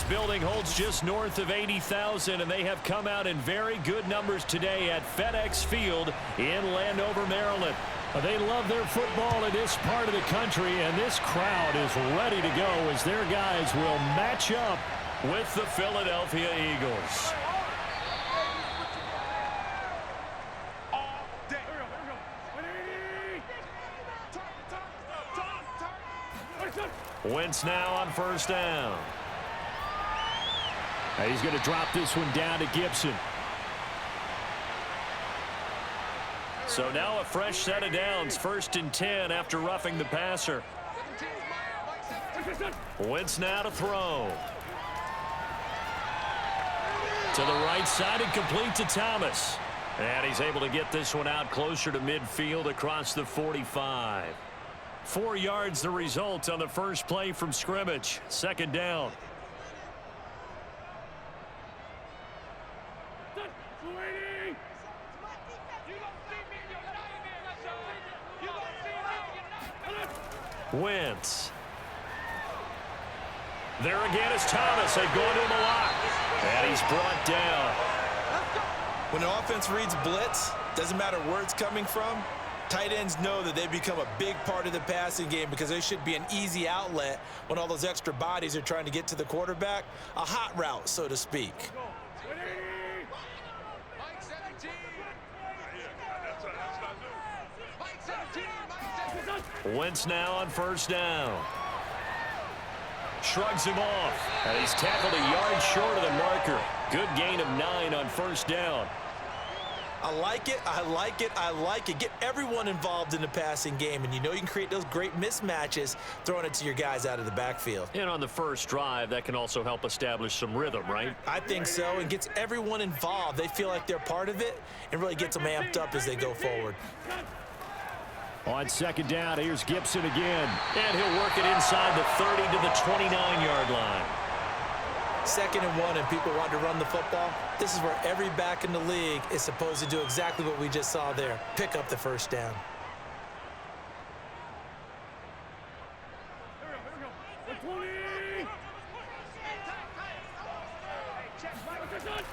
building holds just north of 80,000, and they have come out in very good numbers today at FedEx Field in Landover, Maryland. They love their football in this part of the country, and this crowd is ready to go as their guys will match up with the Philadelphia Eagles. Wentz now on first down. He's going to drop this one down to Gibson. So now a fresh set of downs, 1st and 10 after roughing the passer. Wentz now to throw. To the right side and complete to Thomas. And he's able to get this one out closer to midfield across the 45. 4 yards the result on the first play from scrimmage. 2nd down. Wentz. There again is Thomas. They've gone to him a lot. And he's brought down. When an offense reads blitz, doesn't matter where it's coming from, tight ends know that they become a big part of the passing game because they should be an easy outlet when all those extra bodies are trying to get to the quarterback. A hot route, so to speak. Wentz now on first down. Shrugs him off. And he's tackled a yard short of the marker. Good gain of 9 on first down. I like it, I like it, I like it. Get everyone involved in the passing game, and you know you can create those great mismatches throwing it to your guys out of the backfield. And on the first drive, that can also help establish some rhythm, right? I think so, and gets everyone involved. They feel like they're part of it and really gets them amped up as they go forward. On 2nd down, here's Gibson again. And he'll work it inside the 30 to the 29-yard line. 2nd and 1, and people want to run the football. This is where every back in the league is supposed to do exactly what we just saw there. Pick up the first down.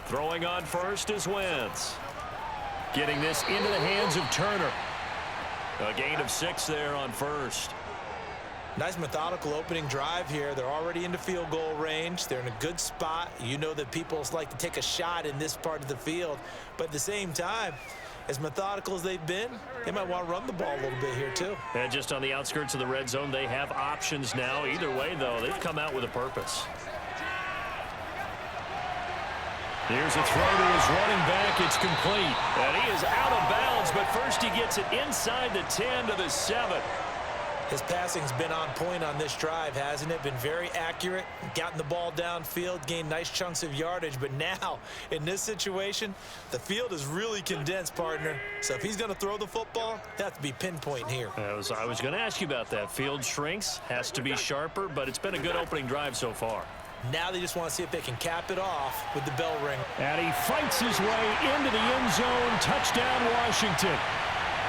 Throwing on first is Wentz. Getting this into the hands of Turner. A gain of 6 there on first. Nice methodical opening drive here. They're already into field goal range. They're in a good spot. You know that people like to take a shot in this part of the field. But at the same time, as methodical as they've been, they might want to run the ball a little bit here too. And just on the outskirts of the red zone, they have options now. Either way, though, they've come out with a purpose. Here's a throw to his running back. It's complete. And he is out of bounds, but first he gets it inside the 10 to the 7. His passing's been on point on this drive, hasn't it? Been very accurate, gotten the ball downfield, gained nice chunks of yardage. But now, in this situation, the field is really condensed, partner. So if he's going to throw the football, that has to be pinpoint here. I was going to ask you about that. Field shrinks, has to be sharper, but it's been a good opening drive so far. Now they just want to see if they can cap it off with the bell ring. And he fights his way into the end zone. Touchdown, Washington.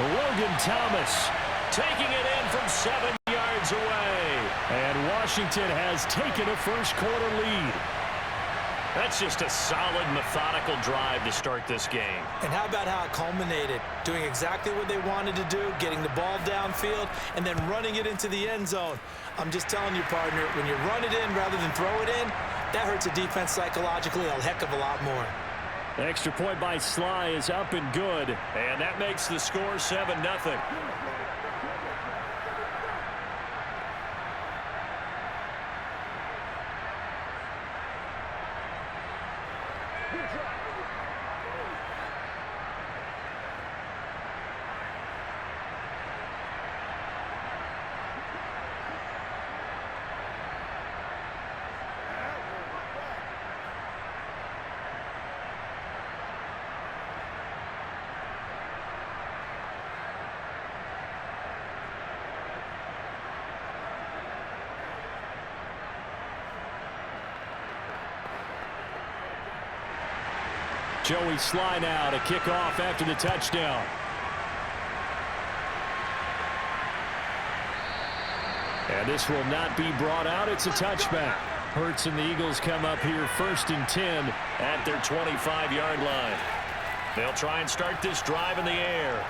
Logan Thomas taking it in from 7 yards away. And Washington has taken a first-quarter lead. That's just a solid, methodical drive to start this game. And how about how it culminated? Doing exactly what they wanted to do, getting the ball downfield, and then running it into the end zone. I'm just telling you, partner, when you run it in rather than throw it in, that hurts a defense psychologically a heck of a lot more. The extra point by Sly is up and good. And that makes the score 7-0. Joey Sly now to kick off after the touchdown. And this will not be brought out. It's a touchback. Hurts and the Eagles come up here 1st and 10 at their 25-yard line. They'll try and start this drive in the air.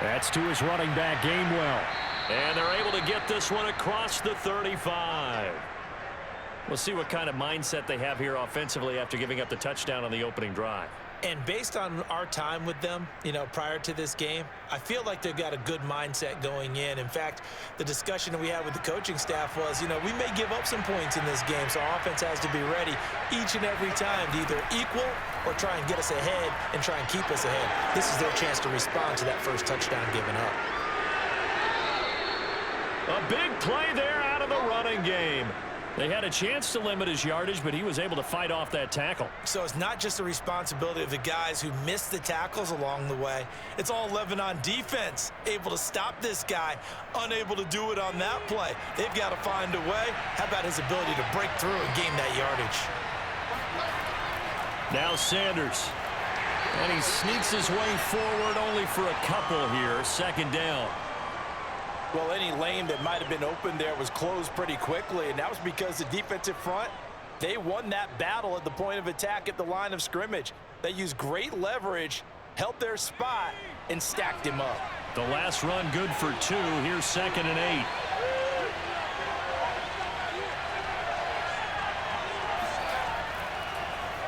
That's to his running back, Gainwell. And they're able to get this one across the 35. We'll see what kind of mindset they have here offensively after giving up the touchdown on the opening drive. And based on our time with them, prior to this game, I feel like they've got a good mindset going in. In fact, the discussion that we had with the coaching staff was, we may give up some points in this game, so our offense has to be ready each and every time to either equal or try and get us ahead and try and keep us ahead. This is their chance to respond to that first touchdown given up. A big play there out of the running game. They had a chance to limit his yardage, but he was able to fight off that tackle. So it's not just the responsibility of the guys who missed the tackles along the way. It's all Lebanon defense, able to stop this guy, unable to do it on that play. They've got to find a way. How about his ability to break through and gain that yardage? Now Sanders. And he sneaks his way forward only for a couple here. 2nd down. Well, any lane that might have been open there was closed pretty quickly, and that was because the defensive front, they won that battle at the point of attack at the line of scrimmage. They used great leverage, held their spot, and stacked him up. The last run good for 2. Here's 2nd and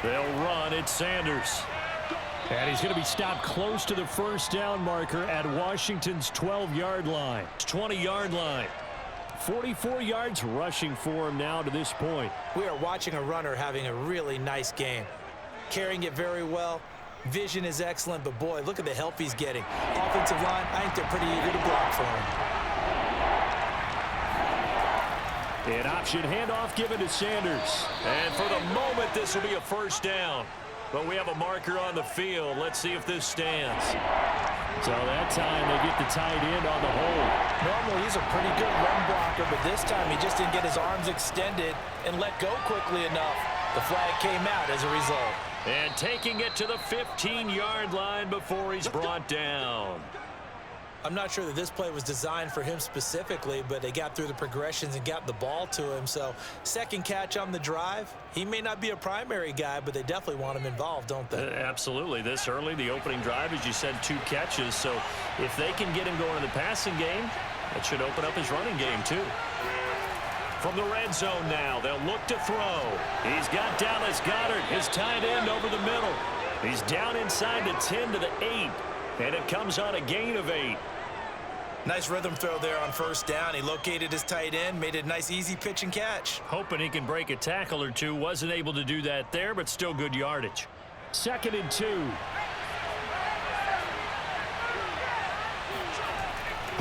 8. They'll run. It's Sanders. And he's going to be stopped close to the 1st down marker at Washington's 12-yard line. 20-yard line. 44 yards rushing for him now to this point. We are watching a runner having a really nice game. Carrying it very well. Vision is excellent, but boy, look at the help he's getting. Offensive line, I think they're pretty eager to block for him. An option handoff given to Sanders. And for the moment, this will be a 1st down. But we have a marker on the field. Let's see if this stands. So that time they get the tight end on the hold. Normally he's a pretty good run blocker, but this time he just didn't get his arms extended and let go quickly enough. The flag came out as a result. And taking it to the 15-yard line before he's brought down. I'm not sure that this play was designed for him specifically, but they got through the progressions and got the ball to him. So 2nd catch on the drive. He may not be a primary guy, but they definitely want him involved, don't they? Absolutely. This early, the opening drive, as you said, 2 catches. So if they can get him going in the passing game, that should open up his running game too. From the red zone now, they'll look to throw. He's got Dallas Goedert, his tight end, over the middle. He's down inside the 10 to the 8, and it comes on a gain of 8. Nice rhythm throw there on 1st down. He located his tight end, made it a nice easy pitch and catch. Hoping he can break a tackle or two. Wasn't able to do that there, but still good yardage. 2nd and 2.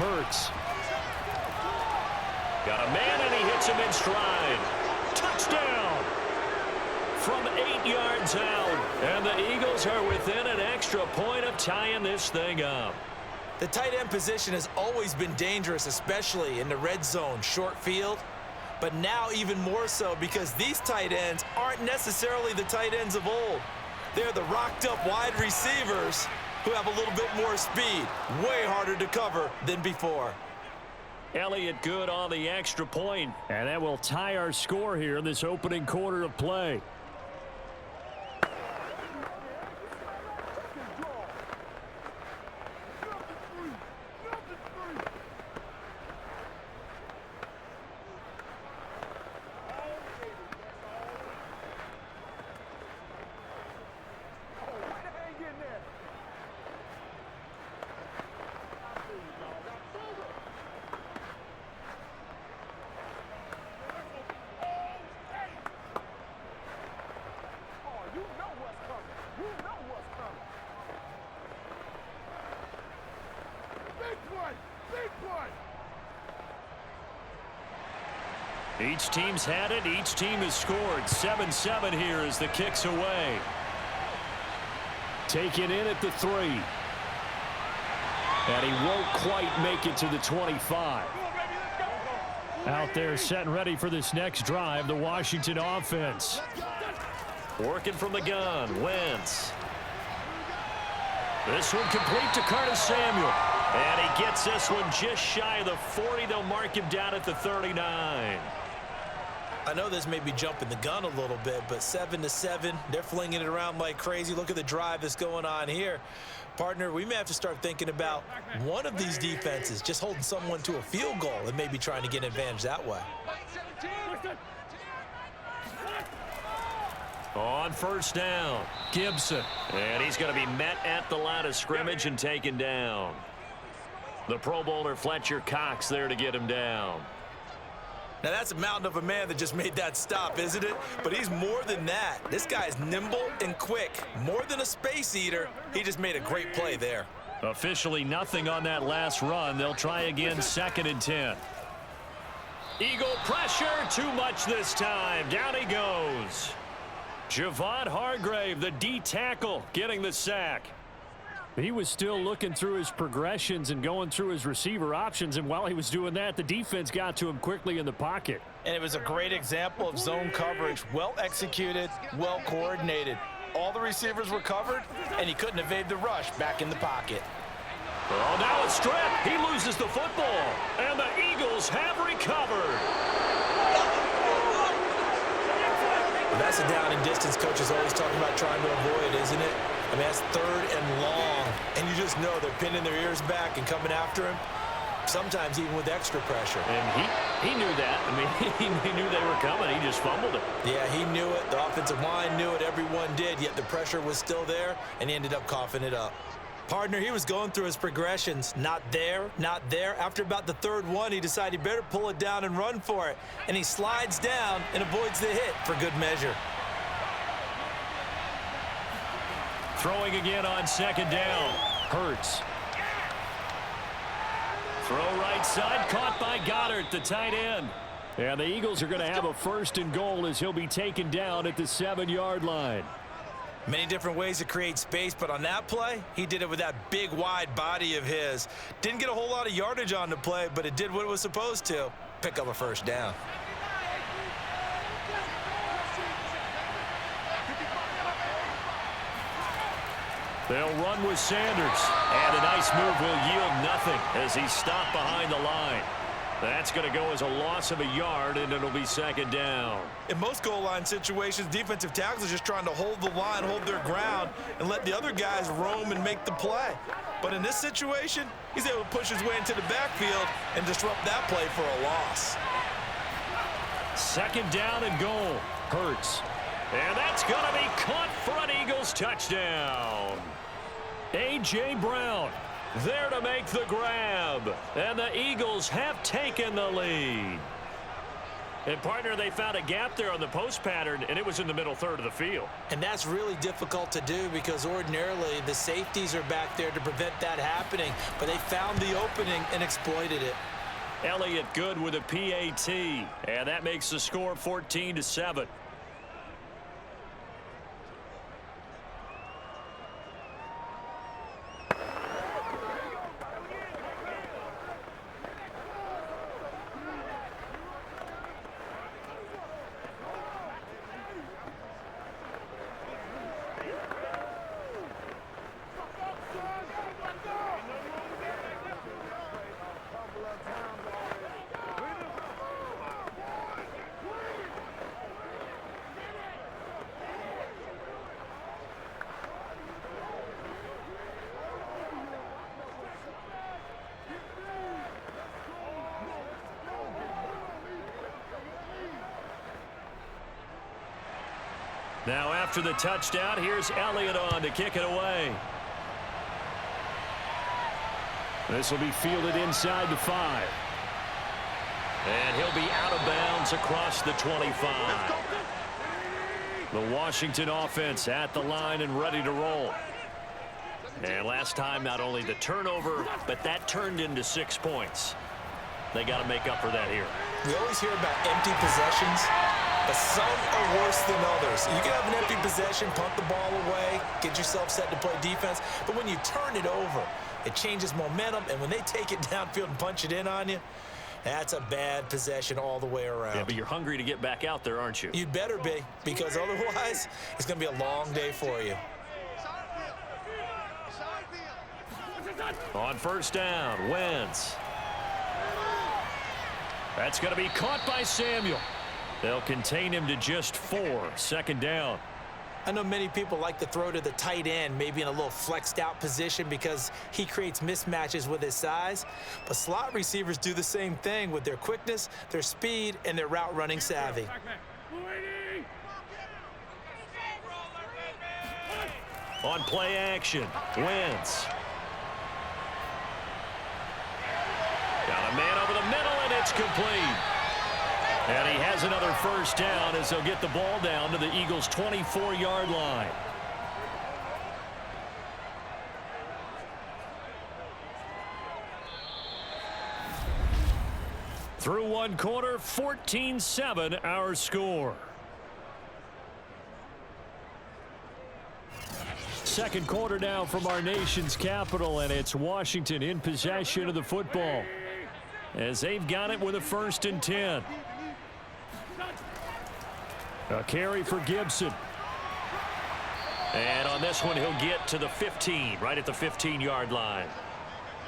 Hurts. Got a man, and he hits him in stride. Touchdown! From 8 yards out. And the Eagles are within an extra point of tying this thing up. The tight end position has always been dangerous, especially in the red zone, short field. But now even more so because these tight ends aren't necessarily the tight ends of old. They're the rocked-up wide receivers who have a little bit more speed. Way harder to cover than before. Elliott good on the extra point. And that will tie our score here in this opening quarter of play. Each team's had it. Each team has scored. 7-7 here as the kick's away. Taken in at the 3. And he won't quite make it to the 25. Out there set and ready for this next drive, the Washington offense. Working from the gun, Wentz. This one complete to Curtis Samuel. And he gets this one just shy of the 40. They'll mark him down at the 39. I know this may be jumping the gun a little bit, but 7-7, they're flinging it around like crazy. Look at the drive that's going on here. Partner, we may have to start thinking about one of these defenses just holding someone to a field goal and maybe trying to get an advantage that way. On first down, Gibson. And he's going to be met at the line of scrimmage and taken down. The Pro Bowler Fletcher Cox there to get him down. Now, that's a mountain of a man that just made that stop, isn't it? But he's more than that. This guy's nimble and quick. More than a space eater, he just made a great play there. Officially nothing on that last run. They'll try again, 2nd and 10. Eagle pressure, too much this time. Down he goes. Javon Hargrave, the D tackle, getting the sack. He was still looking through his progressions and going through his receiver options, and while he was doing that, the defense got to him quickly in the pocket. And it was a great example of zone coverage. Well executed, well coordinated. All the receivers were covered, and he couldn't evade the rush back in the pocket. Oh, now a strip. He loses the football, and the Eagles have recovered. That's a down and distance coach is always talking about trying to avoid, isn't it? I mean, that's 3rd and long, and you just know they're pinning their ears back and coming after him, sometimes even with extra pressure. And he knew that. I mean, he knew they were coming. He just fumbled it. Yeah, he knew it. The offensive line knew it. Everyone did, yet the pressure was still there, and he ended up coughing it up. Partner, he was going through his progressions. Not there, not there. After about the 3rd one, he decided he better pull it down and run for it. And he slides down and avoids the hit for good measure. Throwing again on 2nd down. Hurts. Throw right side, caught by Goddard, the tight end. And the Eagles are going to have a 1st and goal as he'll be taken down at the 7-yard line. Many different ways to create space, but on that play, he did it with that big, wide body of his. Didn't get a whole lot of yardage on the play, but it did what it was supposed to. Pick up a 1st down. They'll run with Sanders. And a nice move will yield nothing as he's stopped behind the line. That's going to go as a loss of a yard, and it'll be 2nd down. In most goal line situations, defensive tackles are just trying to hold the line, hold their ground, and let the other guys roam and make the play. But in this situation, he's able to push his way into the backfield and disrupt that play for a loss. 2nd down and goal. Hurts. And that's going to be caught for an Eagles touchdown. A.J. Brown there to make the grab. And the Eagles have taken the lead. And, partner, they found a gap there on the post pattern, and it was in the middle 3rd of the field. And that's really difficult to do because ordinarily the safeties are back there to prevent that happening. But they found the opening and exploited it. Elliott good with a PAT. And that makes the score 14-7. Now after the touchdown, here's Elliott on to kick it away. This will be fielded inside the 5. And he'll be out of bounds across the 25. The Washington offense at the line and ready to roll. And last time, not only the turnover, but that turned into 6 points. They got to make up for that here. We always hear about empty possessions, but some are worse than others. You can have an empty possession, punt the ball away, get yourself set to play defense, but when you turn it over, it changes momentum, and when they take it downfield and punch it in on you, that's a bad possession all the way around. Yeah, but you're hungry to get back out there, aren't you? You'd better be, because otherwise, it's going to be a long day for you. On first down, Wentz. That's going to be caught by Samuel. They'll contain him to just 4. Second down. I know many people like to throw to the tight end, maybe in a little flexed out position because he creates mismatches with his size. But slot receivers do the same thing with their quickness, their speed, and their route running savvy. On play action, Wentz. Got a man over the middle, and it's complete. And he has another first down as they'll get the ball down to the Eagles' 24-yard line. Through one quarter, 14-7 our score. Second quarter now from our nation's capital, and it's Washington in possession of the football as they've got it with a 1st and 10. A carry for Gibson. And on this one, he'll get to the 15, right at the 15-yard line.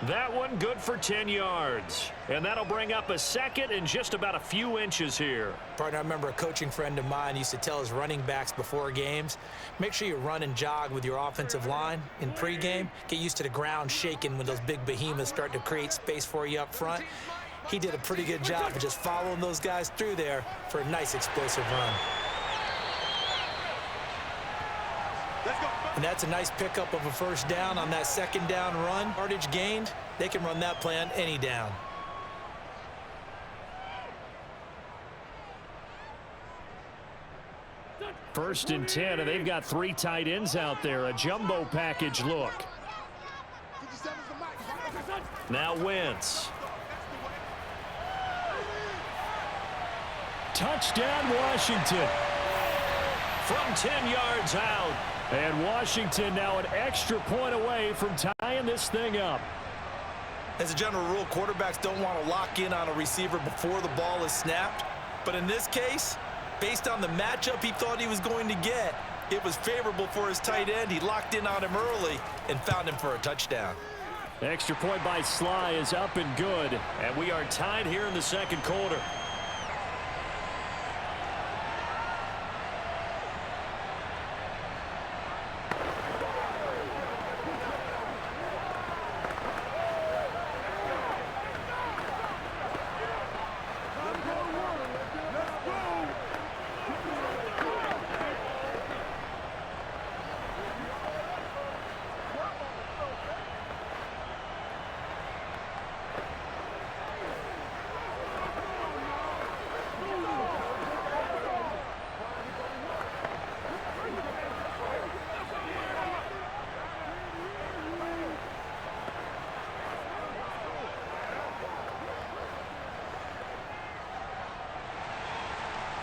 That one good for 10 yards. And that'll bring up a 2nd and just about a few inches here. Partner, I remember a coaching friend of mine used to tell his running backs before games, make sure you run and jog with your offensive line in pregame. Get used to the ground shaking when those big behemoths start to create space for you up front. He did a pretty good job of just following those guys through there for a nice explosive run. And that's a nice pickup of a first down on that 2nd down run. Yardage gained. They can run that play on any down. First and 10, and they've got 3 tight ends out there. A jumbo package look. Now Wentz. Touchdown, Washington. From 10 yards out. And Washington now an extra point away from tying this thing up. As a general rule, quarterbacks don't want to lock in on a receiver before the ball is snapped. But in this case, based on the matchup he thought he was going to get, it was favorable for his tight end. He locked in on him early and found him for a touchdown. Extra point by Sly is up and good. And we are tied here in the second quarter.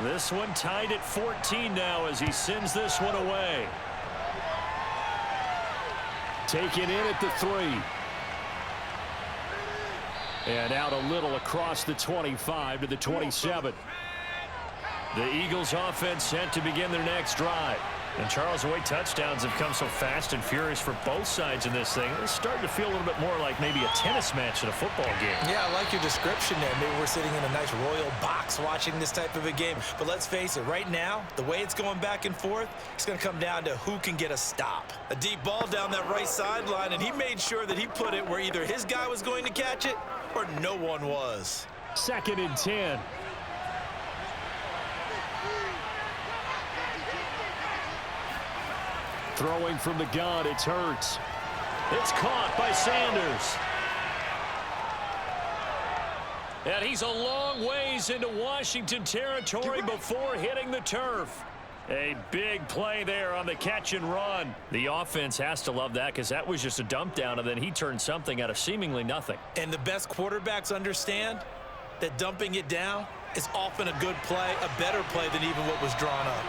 This one tied at 14 now as he sends this one away. Taken in at the 3. And out a little across the 25 to the 27. The Eagles offense set to begin their next drive. And Charles, the way touchdowns have come so fast and furious for both sides in this thing, it's starting to feel a little bit more like maybe a tennis match in a football game. Yeah, I like your description there. Maybe we're sitting in a nice royal box watching this type of a game. But let's face it, right now, the way it's going back and forth, it's going to come down to who can get a stop. A deep ball down that right sideline, and he made sure that he put it where either his guy was going to catch it or no one was. 2nd and 10. Throwing from the gun, it's Hurts. It's caught by Sanders. And he's a long ways into Washington territory before hitting the turf. A big play there on the catch and run. The offense has to love that because that was just a dump down, and then he turned something out of seemingly nothing. And the best quarterbacks understand that dumping it down is often a good play, a better play than even what was drawn up.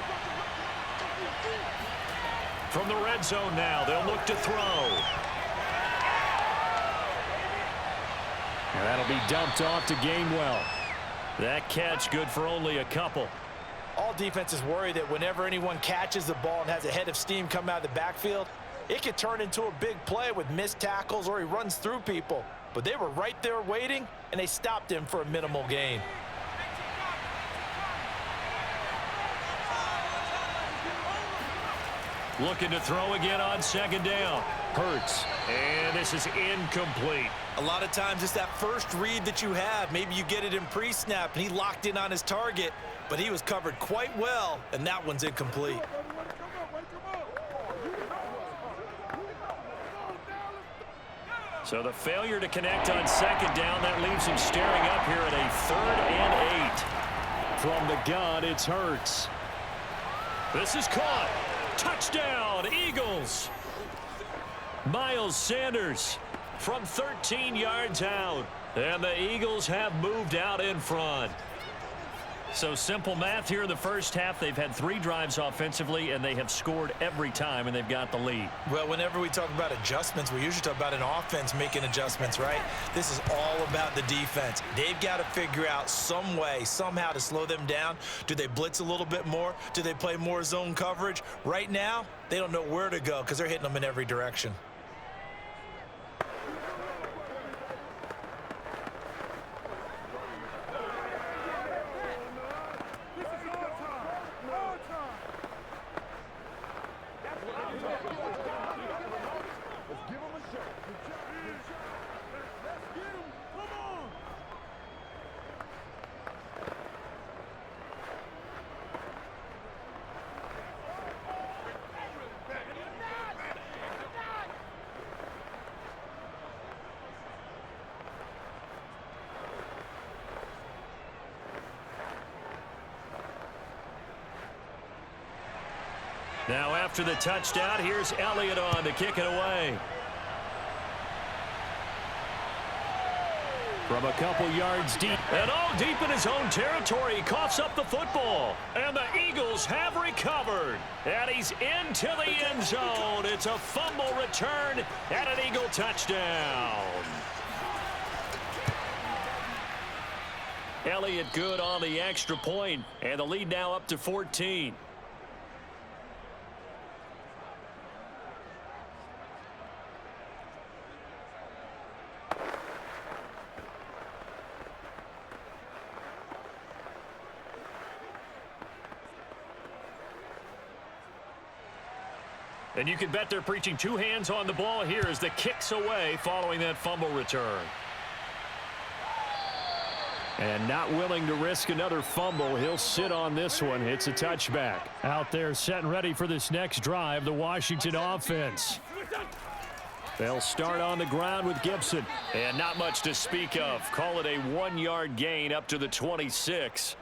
From the red zone now, they'll look to throw. And that'll be dumped off to Gainwell. That catch good for only a couple. All defenses worry that whenever anyone catches the ball and has a head of steam come out of the backfield, it could turn into a big play with missed tackles or he runs through people. But they were right there waiting, and they stopped him for a minimal gain. Looking to throw again on second down. Hurts. And this is incomplete. A lot of times it's that first read that you have. Maybe you get it in pre-snap, and he locked in on his target, but he was covered quite well, and that one's incomplete. So the failure to connect on second down, that leaves him staring up here at a 3rd and 8. From the gun, it's Hurts. This is caught. Touchdown, Eagles. Miles Sanders from 13 yards out. And the Eagles have moved out in front. So simple math here in the first half. They've had 3 drives offensively, and they have scored every time, and they've got the lead. Well, whenever we talk about adjustments, we usually talk about an offense making adjustments, right? This is all about the defense. They've got to figure out some way, somehow to slow them down. Do they blitz a little bit more? Do they play more zone coverage? Right now, they don't know where to go because they're hitting them in every direction. Now after the touchdown, here's Elliott on to kick it away. From a couple yards deep. And all deep in his own territory, he coughs up the football. And the Eagles have recovered. And he's into the end zone. It's a fumble return and an Eagle touchdown. Elliott good on the extra point, and the lead now up to 14. And you can bet they're preaching 2 hands on the ball here as the kick's away following that fumble return. And not willing to risk another fumble. He'll sit on this one. It's a touchback. Out there set and ready for this next drive, the Washington offense. They'll start on the ground with Gibson. And not much to speak of. Call it a 1-yard gain up to the 26.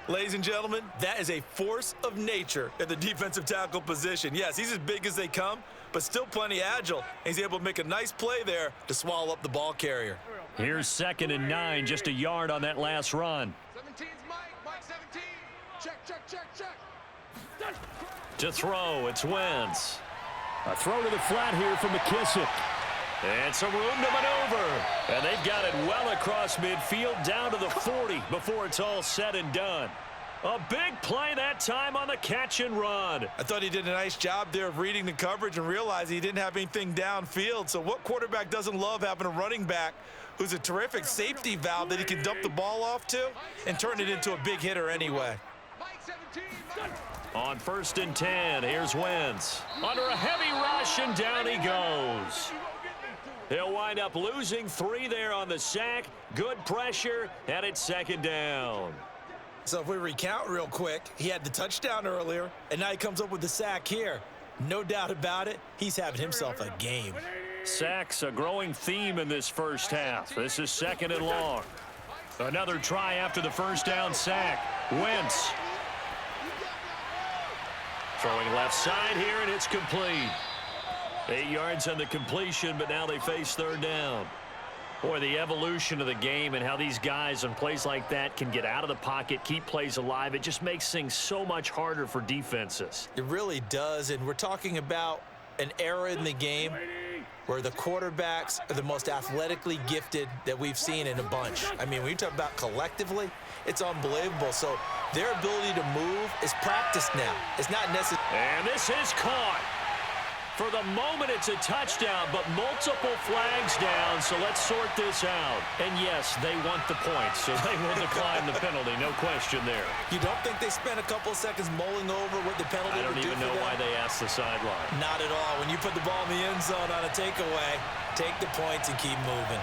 Ladies and gentlemen, that is a force of nature at the defensive tackle position. Yes, he's as big as they come, but still plenty agile. He's able to make a nice play there to swallow up the ball carrier. Here's 2nd and 9, just a yard on that last run. 17's Mike 17. Check. To throw, it's Wentz. A throw to the flat here from McKissick. And some room to maneuver. And they've got it well across midfield down to the 40 before it's all said and done. A big play that time on the catch and run. I thought he did a nice job there of reading the coverage and realizing he didn't have anything downfield. So what quarterback doesn't love having a running back who's a terrific safety valve that he can dump the ball off to and turn it into a big hitter anyway? Mike 17. On 1st and 10, here's Wentz. Under a heavy rush, and down he goes. He'll wind up losing 3 there on the sack. Good pressure, and it's 2nd down. So if we recount real quick, he had the touchdown earlier, and now he comes up with the sack here. No doubt about it, he's having himself a game. Sacks a growing theme in this first half. This is 2nd and long. Another try after the first down sack. Wentz. Throwing left side here, and it's complete. 8 yards on the completion, but now they face 3rd down. Boy, the evolution of the game and how these guys on plays like that can get out of the pocket, keep plays alive, it just makes things so much harder for defenses. It really does, and we're talking about an era in the game where the quarterbacks are the most athletically gifted that we've seen in a bunch. I mean, when you talk about collectively, it's unbelievable. So their ability to move is practiced now. It's not necessary. And this is caught. For the moment, it's a touchdown, but multiple flags down, so let's sort this out. And yes, they want the points, so they will decline the penalty, no question there. You don't think they spent a couple of seconds mulling over what the penalty would do for them? I don't even know why they asked the sideline. Not at all. When you put the ball in the end zone on a takeaway, take the points and keep moving.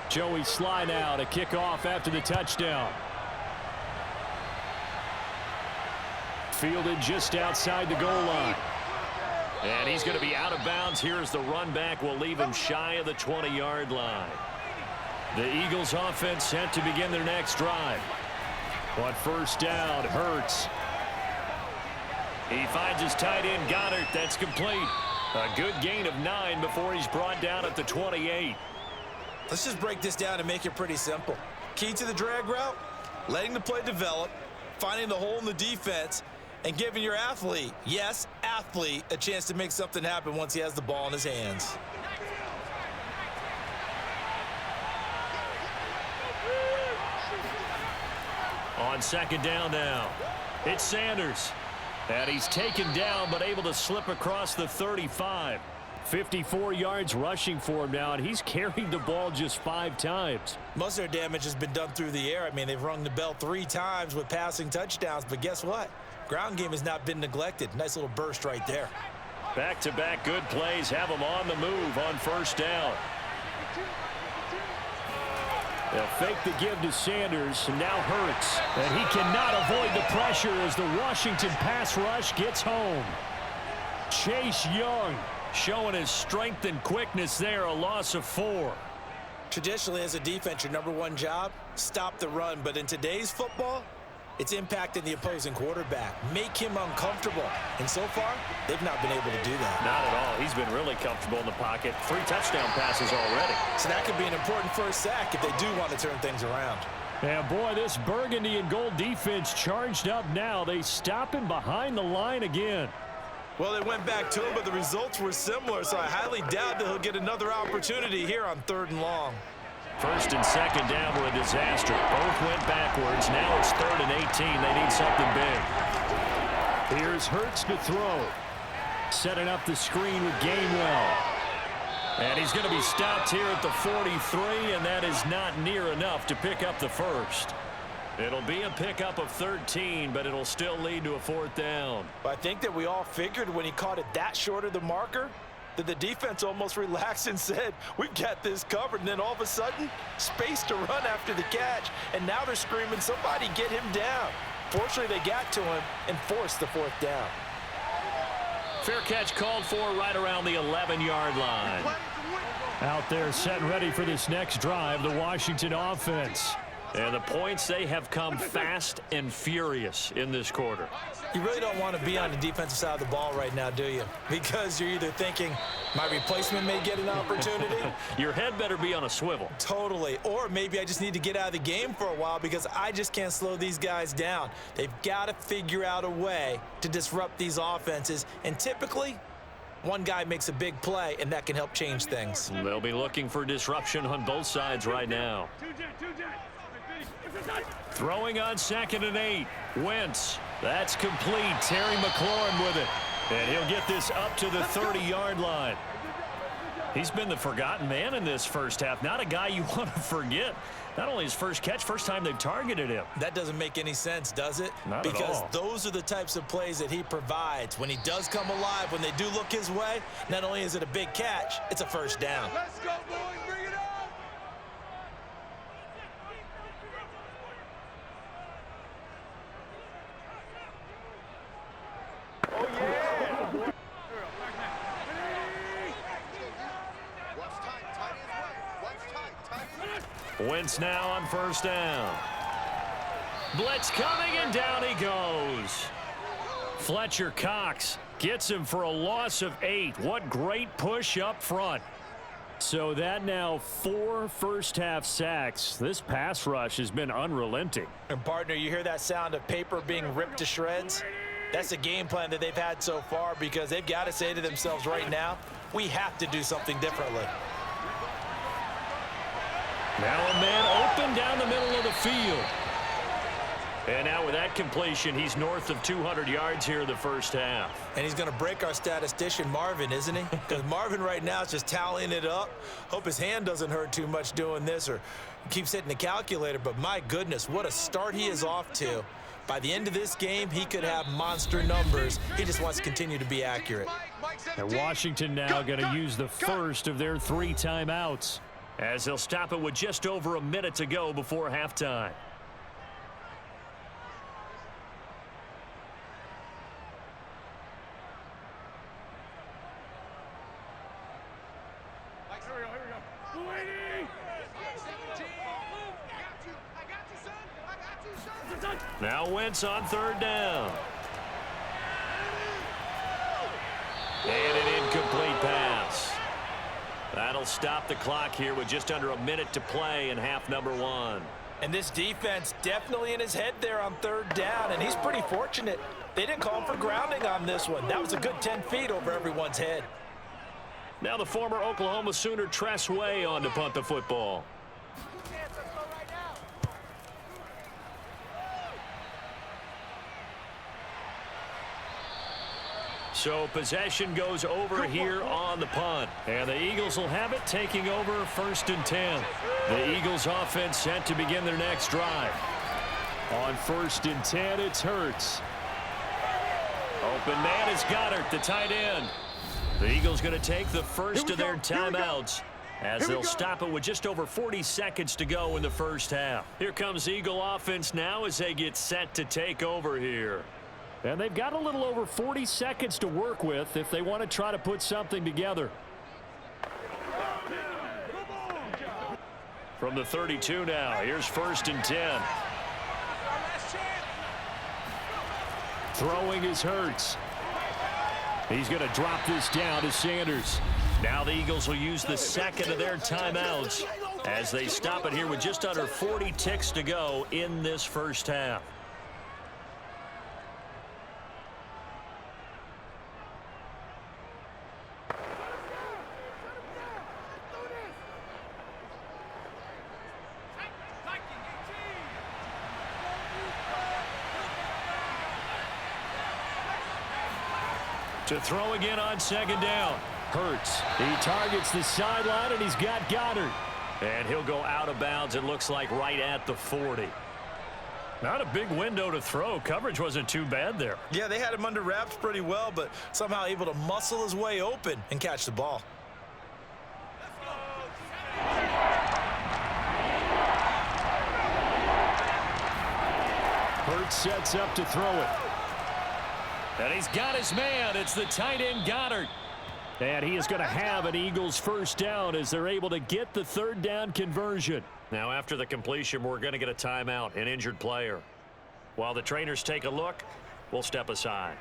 Joey slide out, a kickoff after the touchdown. Fielded just outside the goal line. And he's going to be out of bounds. Here's the run back. Will leave him shy of the 20-yard line. The Eagles offense set to begin their next drive. On first down, Hurts. He finds his tight end, Goddard. That's complete. A good gain of 9 before he's brought down at the 28. Let's just break this down and make it pretty simple. Key to the drag route, letting the play develop, finding the hole in the defense, and giving your athlete, yes, athlete, a chance to make something happen once he has the ball in his hands. On second down now, it's Sanders. And he's taken down but able to slip across the 35. 54 yards rushing for him now, and he's carried the ball just 5 times. Most of their damage has been done through the air. I mean, they've rung the bell 3 times with passing touchdowns, but guess what? Ground game has not been neglected. Nice little burst right there. Back-to-back good plays have him on the move on first down. They'll fake the give to Sanders, and now Hurts. And he cannot avoid the pressure as the Washington pass rush gets home. Chase Young showing his strength and quickness there, a loss of 4. Traditionally, as a defense, your number one job, stop the run. But in today's football, it's impacting the opposing quarterback. Make him uncomfortable. And so far, they've not been able to do that. Not at all. He's been really comfortable in the pocket. 3 touchdown passes already. So that could be an important first sack if they do want to turn things around. And boy, this burgundy and gold defense charged up now. They stop him behind the line again. Well, they went back to him, but the results were similar, so I highly doubt that he'll get another opportunity here on 3rd and long. First and second down were a disaster. Both went backwards. Now it's 3rd and 18. They need something big. Here's Hurts to throw. Setting up the screen with Gainwell. And he's going to be stopped here at the 43, and that is not near enough to pick up the first. It'll be a pickup of 13, but it'll still lead to a 4th down. I think that we all figured when he caught it that short of the marker that the defense almost relaxed and said, we've got this covered. And then all of a sudden, space to run after the catch. And now they're screaming, somebody get him down. Fortunately, they got to him and forced the 4th down. Fair catch called for right around the 11-yard line. Out there set and ready for this next drive, the Washington offense. And the points, they have come fast and furious in this quarter. You really don't want to be on the defensive side of the ball right now, do you? Because you're either thinking, my replacement may get an opportunity. Your head better be on a swivel. Totally. Or maybe I just need to get out of the game for a while because I just can't slow these guys down. They've got to figure out a way to disrupt these offenses. And typically, one guy makes a big play, and that can help change things. They'll be looking for disruption on both sides right now. Throwing on 2nd and 8. Wentz. That's complete. Terry McLaurin with it. And he'll get this up to the 30-yard line. He's been the forgotten man in this first half. Not a guy you want to forget. Not only his first catch, first time they've targeted him. That doesn't make any sense, does it? Not at all. Because those are the types of plays that he provides. When he does come alive, when they do look his way, not only is it a big catch, it's a first down. Let's go, boys. Bring it on. Wentz now on first down. Blitz coming, and down he goes. Fletcher Cox gets him for a loss of 8. What great push up front. So that now 4 first-half sacks. This pass rush has been unrelenting. And, partner, you hear that sound of paper being ripped to shreds? That's the game plan that they've had so far, because they've got to say to themselves right now, we have to do something differently. Now a man open down the middle of the field. And now with that completion, he's north of 200 yards here in the first half. And he's going to break our statistician, Marvin, isn't he? Because Marvin right now is just tallying it up. Hope his hand doesn't hurt too much doing this or keeps hitting the calculator. But my goodness, what a start he is off to. By the end of this game, he could have monster numbers. He just wants to continue to be accurate. And Washington now going to use the first of their 3 timeouts, as they'll stop it with just over a minute to go before halftime. Now Wentz on third down. And an incomplete pass. That'll stop the clock here with just under a minute to play in half number 1. And this defense definitely in his head there on third down, and he's pretty fortunate. They didn't call him for grounding on this one. That was a good 10 feet over everyone's head. Now the former Oklahoma Sooner Tress Way on to punt the football. So possession goes over here on the punt. And the Eagles will have it, taking over 1st and 10. The Eagles offense set to begin their next drive. On 1st and 10, it's Hurts. Open man is Goddard, the tight end. The Eagles going to take the first of their timeouts, as they'll stop it with just over 40 seconds to go in the first half. Here comes Eagle offense now as they get set to take over here. And they've got a little over 40 seconds to work with if they want to try to put something together. From the 32 now, here's 1st and 10. Throwing is Hurts. He's going to drop this down to Sanders. Now the Eagles will use the second of their timeouts as they stop it here with just under 40 ticks to go in this first half. To throw again on 2nd down. Hurts. He targets the sideline, and he's got Goddard. And he'll go out of bounds, it looks like, right at the 40. Not a big window to throw. Coverage wasn't too bad there. Yeah, they had him under wraps pretty well, but somehow able to muscle his way open and catch the ball. Hurts sets up to throw it. And he's got his man. It's the tight end Goddard. And he is going to have an Eagles first down as they're able to get the 3rd down conversion. Now after the completion, we're going to get a timeout, an injured player. While the trainers take a look, we'll step aside.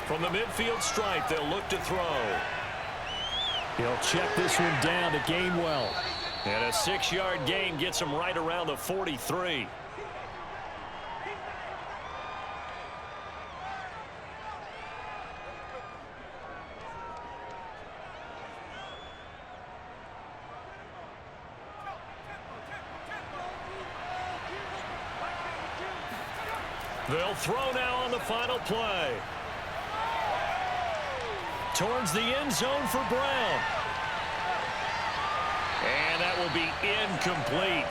From the midfield stripe, they'll look to throw. He'll check this one down to Gainwell. And a 6-yard gain gets him right around the 43. They'll throw now on the final play. Towards the end zone for Brown. And that will be incomplete.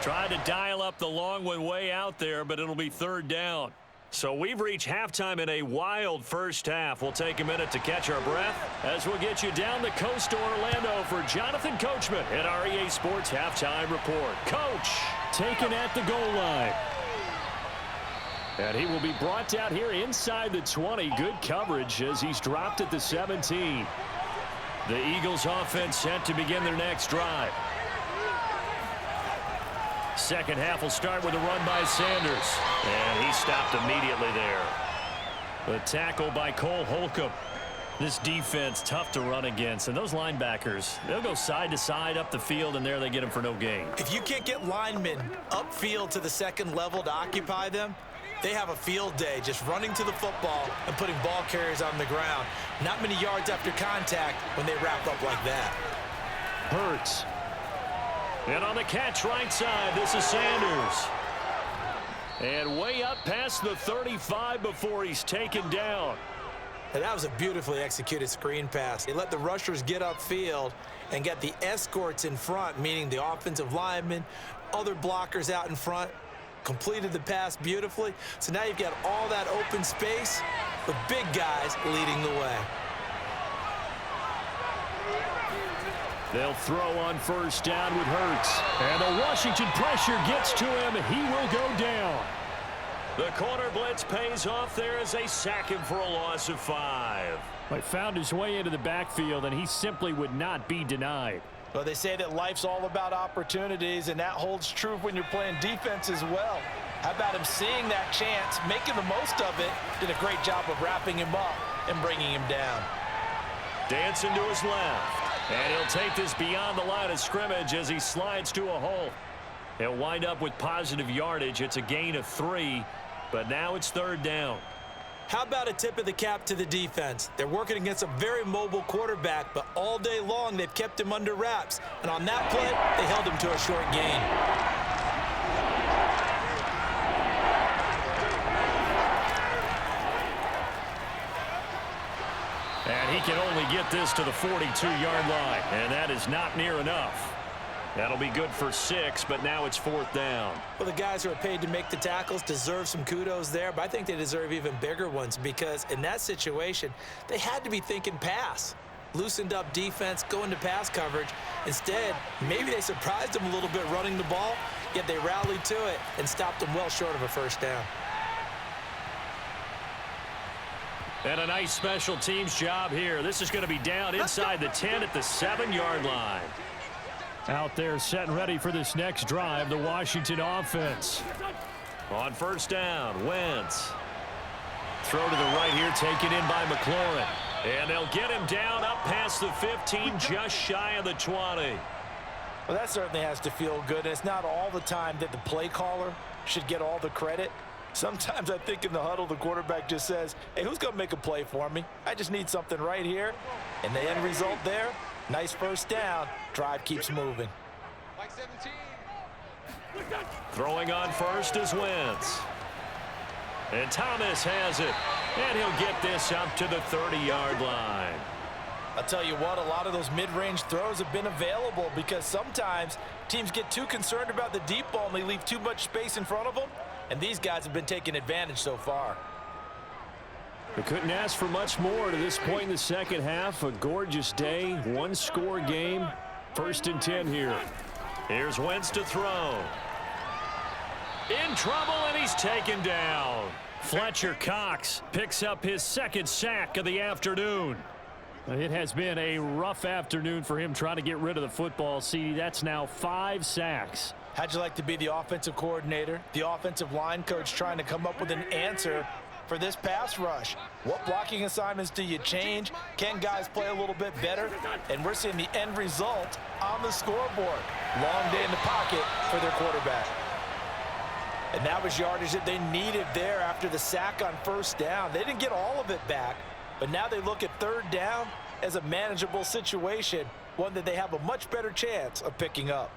Tried to dial up the long one way out there, but it'll be 3rd down. So we've reached halftime in a wild first half. We'll take a minute to catch our breath as we'll get you down the coast to Orlando for Jonathan Coachman at our EA Sports Halftime Report. Coach taken at the goal line. And he will be brought down here inside the 20. Good coverage as he's dropped at the 17. The Eagles offense set to begin their next drive. Second half will start with a run by Sanders. And he stopped immediately there. The tackle by Cole Holcomb. This defense tough to run against. And those linebackers, they'll go side to side up the field, and there they get them for no gain. If you can't get linemen upfield to the second level to occupy them, they have a field day just running to the football and putting ball carriers on the ground. Not many yards after contact when they wrap up like that. Hurts. And on the catch right side, this is Sanders. And way up past the 35 before he's taken down. And that was a beautifully executed screen pass. They let the rushers get upfield and get the escorts in front, meaning the offensive linemen, other blockers out in front, completed the pass beautifully. So now you've got all that open space with big guys leading the way. They'll throw on first down with Hurts. And the Washington pressure gets to him. He will go down. The corner blitz pays off there as they sack him for a loss of 5. He found his way into the backfield, and he simply would not be denied. Well, they say that life's all about opportunities, and that holds true when you're playing defense as well. How about him seeing that chance, making the most of it, did a great job of wrapping him up and bringing him down. Dancing to his left. And he'll take this beyond the line of scrimmage as he slides to a hole. He'll wind up with positive yardage. It's a gain of 3, but now it's third down. How about a tip of the cap to the defense? They're working against a very mobile quarterback, but all day long they've kept him under wraps. And on that play, they held him to a short gain. And he can only get this to the 42-yard line, and that is not near enough. That'll be good for 6, but now it's fourth down. Well, the guys who are paid to make the tackles deserve some kudos there, but I think they deserve even bigger ones because in that situation, they had to be thinking pass. Loosened up defense, going to pass coverage. Instead, maybe they surprised them a little bit running the ball, yet they rallied to it and stopped them well short of a first down. And a nice special teams job here. This is going to be down inside the 10 at the 7-yard line. Out there set and ready for this next drive, the Washington offense. On first down, Wentz. Throw to the right here, taken in by McLaurin. And they'll get him down up past the 15, just shy of the 20. Well, that certainly has to feel good. And it's not all the time that the play caller should get all the credit. Sometimes I think in the huddle, the quarterback just says, hey, who's going to make a play for me? I just need something right here. And the end result there, nice first down. Drive keeps moving. Mike 17. Throwing on first is Wentz. And Thomas has it. And he'll get this up to the 30-yard line. I'll tell you what, a lot of those mid-range throws have been available because sometimes teams get too concerned about the deep ball and they leave too much space in front of them. And these guys have been taking advantage so far. We couldn't ask for much more to this point in the second half. A gorgeous day, one-score game. First and 10 here. Here's Wentz to throw. In trouble, and he's taken down. Fletcher Cox picks up his second sack of the afternoon. It has been a rough afternoon for him trying to get rid of the football. See, that's now 5 sacks. How'd you like to be the offensive coordinator, the offensive line coach trying to come up with an answer for this pass rush? What blocking assignments do you change? Can guys play a little bit better? And we're seeing the end result on the scoreboard. Long day in the pocket for their quarterback. And that was yardage that they needed there after the sack on first down. They didn't get all of it back, but now they look at third down as a manageable situation, one that they have a much better chance of picking up.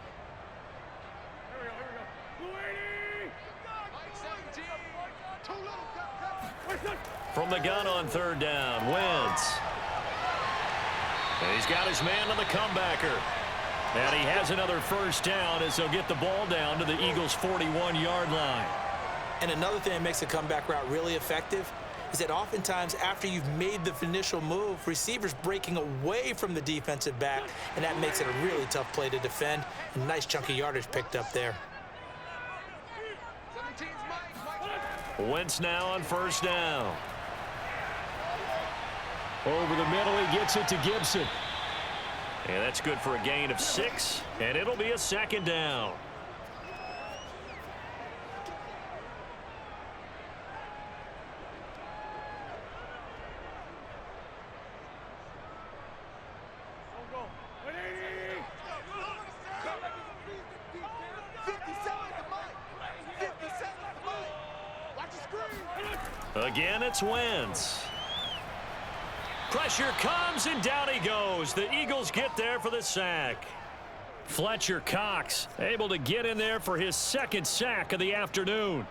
From the gun on third down, Wentz. And he's got his man on the comebacker. And he has another first down as they'll get the ball down to the Eagles' 41-yard line. And another thing that makes a comeback route really effective is that oftentimes after you've made the initial move, receivers breaking away from the defensive back, and that makes it a really tough play to defend. A nice chunk of yardage picked up there. 17's Mike. Wentz now on first down. Over the middle, he gets it to Gibson. And that's good for a gain of 6, and it'll be a second down. Again, it's Wentz. Pressure comes, and down he goes. The Eagles get there for the sack. Fletcher Cox able to get in there for his second sack of the afternoon.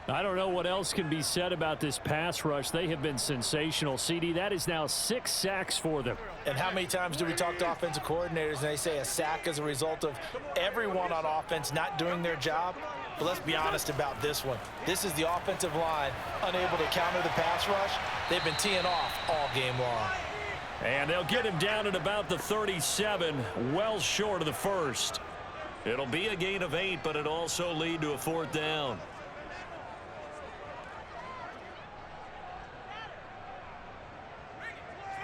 I don't know what else can be said about this pass rush. They have been sensational. CD, that is now 6 sacks for them. And how many times do we talk to offensive coordinators and they say a sack is a result of everyone on offense not doing their job? But let's be honest about this one. This is the offensive line unable to counter the pass rush. They've been teeing off all game long. And they'll get him down at about the 37, well short of the first. It'll be a gain of 8, but it'll also lead to a 4th down.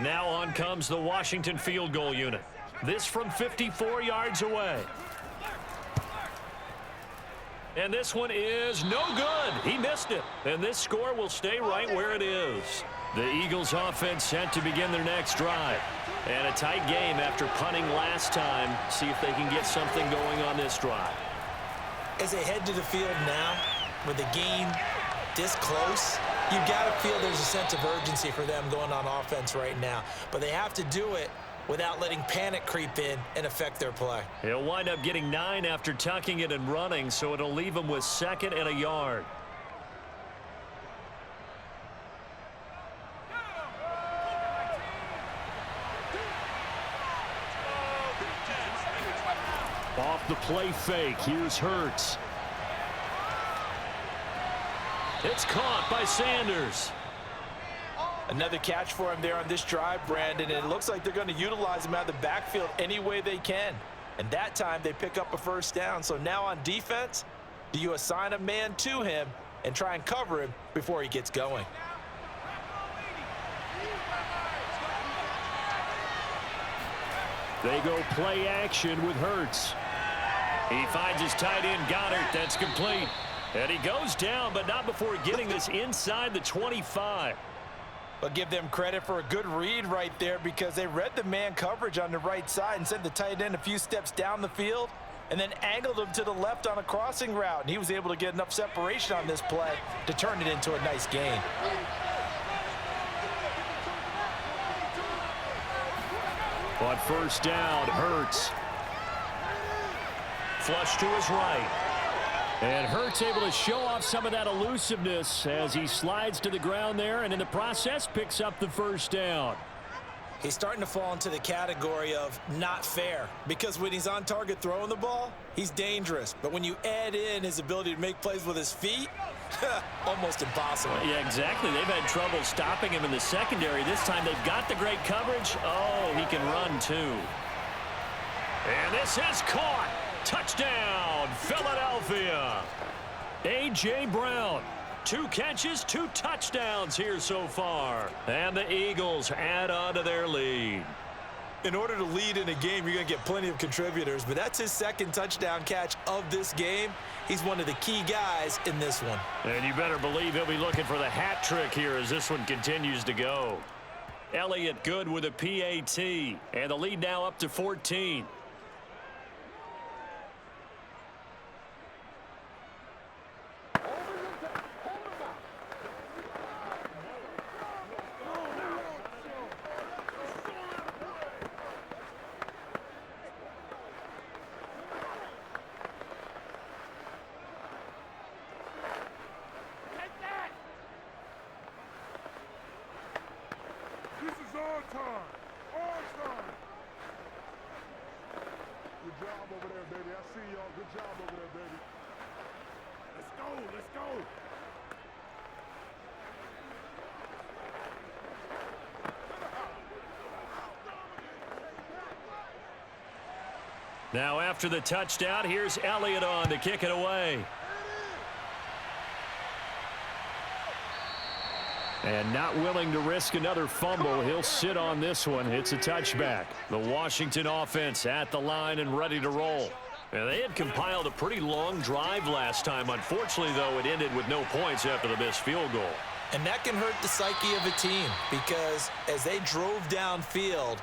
Now on comes the Washington field goal unit. This from 54 yards away. And this one is no good. He missed it. And this score will stay right where it is. The Eagles offense set to begin their next drive. And a tight game after punting last time. See if they can get something going on this drive. As they head to the field now, with the game this close, you've got to feel there's a sense of urgency for them going on offense right now. But they have to do it without letting panic creep in and affect their play. He'll wind up getting 9 after tucking it and running, so it'll leave him with 2nd and a yard. Off the play fake, here's Hurts. It's caught by Sanders. Another catch for him there on this drive, Brandon, and it looks like they're going to utilize him out of the backfield any way they can. And that time they pick up a first down. So now on defense, do you assign a man to him and try and cover him before he gets going? They go play action with Hurts. He finds his tight end, Goddard. That's complete. And he goes down, but not before getting this inside the 25. But give them credit for a good read right there because they read the man coverage on the right side and sent the tight end a few steps down the field and then angled him to the left on a crossing route. And he was able to get enough separation on this play to turn it into a nice gain. On first down, Hurts. Flush to his right. And Hurts able to show off some of that elusiveness as he slides to the ground there and in the process picks up the first down. He's starting to fall into the category of not fair because when he's on target throwing the ball, he's dangerous. But when you add in his ability to make plays with his feet, almost impossible. Yeah, exactly. They've had trouble stopping him in the secondary. This time they've got the great coverage. Oh, he can run too. And this is caught. Touchdown, Philadelphia. A.J. Brown. 2 catches, 2 touchdowns here so far. And the Eagles add on to their lead. In order to lead in a game, you're going to get plenty of contributors, but that's his 2nd touchdown catch of this game. He's one of the key guys in this one. And you better believe he'll be looking for the hat trick here as this one continues to go. Elliott good with a PAT, and the lead now up to 14. Good job over there, baby. Let's go, let's go. Now after the touchdown, here's Elliott on to kick it away. And not willing to risk another fumble, he'll sit on this one. It's a touchback. The Washington offense at the line and ready to roll. And they had compiled a pretty long drive last time. Unfortunately, though, it ended with no points after the missed field goal. And that can hurt the psyche of a team because as they drove downfield,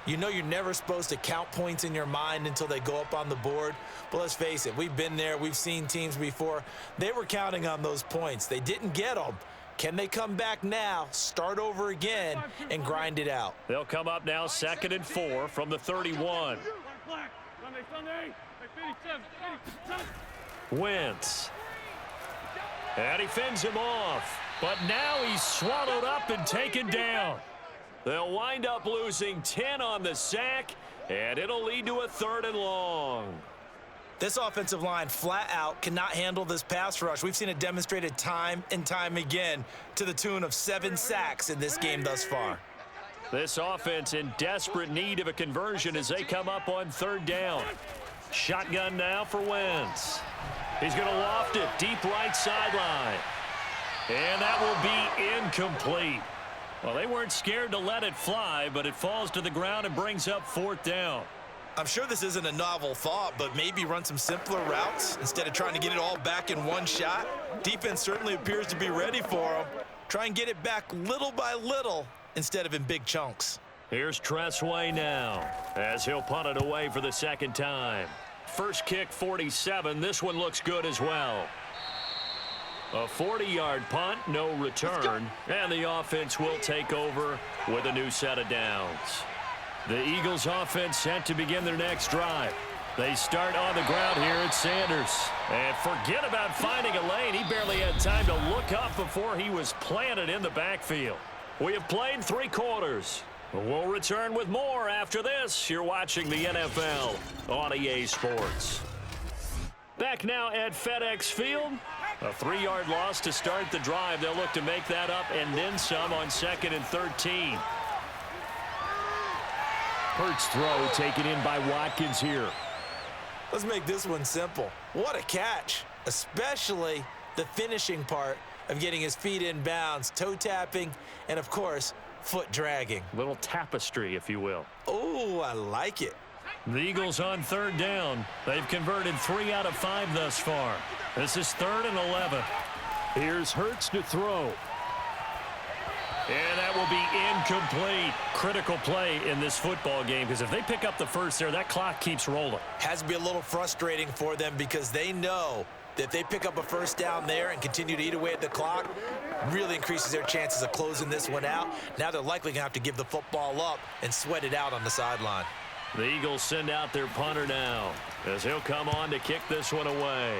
you know you're never supposed to count points in your mind until they go up on the board. But let's face it, we've been there. We've seen teams before. They were counting on those points. They didn't get them. Can they come back now, start over again, and grind it out? They'll come up now 2nd and 4 from the 31. Wentz. And he fends him off. But now he's swallowed up and taken down. They'll wind up losing 10 on the sack, and it'll lead to a 3rd and long. This offensive line flat out cannot handle this pass rush. We've seen it demonstrated time and time again to the tune of 7 sacks in this game thus far. This offense in desperate need of a conversion as they come up on 3rd down. Shotgun now for Wentz. He's going to loft it deep right sideline. And that will be incomplete. Well, they weren't scared to let it fly, but it falls to the ground and brings up 4th down. I'm sure this isn't a novel thought, but maybe run some simpler routes instead of trying to get it all back in one shot. Defense certainly appears to be ready for them. Try and get it back little by little instead of in big chunks. Here's Tressway now as he'll punt it away for the 2nd time. First kick 47. This one looks good as well. A 40-yard punt, no return, and the offense will take over with a new set of downs. The Eagles offense set to begin their next drive. They start on the ground here at Sanders. And forget about finding a lane. He barely had time to look up before he was planted in the backfield. We have played 3 quarters. We'll return with more after this. You're watching the NFL on EA Sports. Back now at FedEx Field. A 3-yard loss to start the drive. They'll look to make that up and then some on 2nd and 13. Hurts throw taken in by Watkins here. Let's make this one simple. What a catch, especially the finishing part of getting his feet in bounds, toe tapping, and of course, foot dragging. Little tapestry, if you will. Oh, I like it. The Eagles on 3rd down. They've converted 3 out of 5 thus far. This is 3rd and 11. Here's Hurts to throw. And that will be incomplete. Critical play in this football game because if they pick up the first there, that clock keeps rolling. Has to be a little frustrating for them because they know that if they pick up a first down there and continue to eat away at the clock, really increases their chances of closing this one out. Now they're likely going to have to give the football up and sweat it out on the sideline. The Eagles send out their punter now as he'll come on to kick this one away.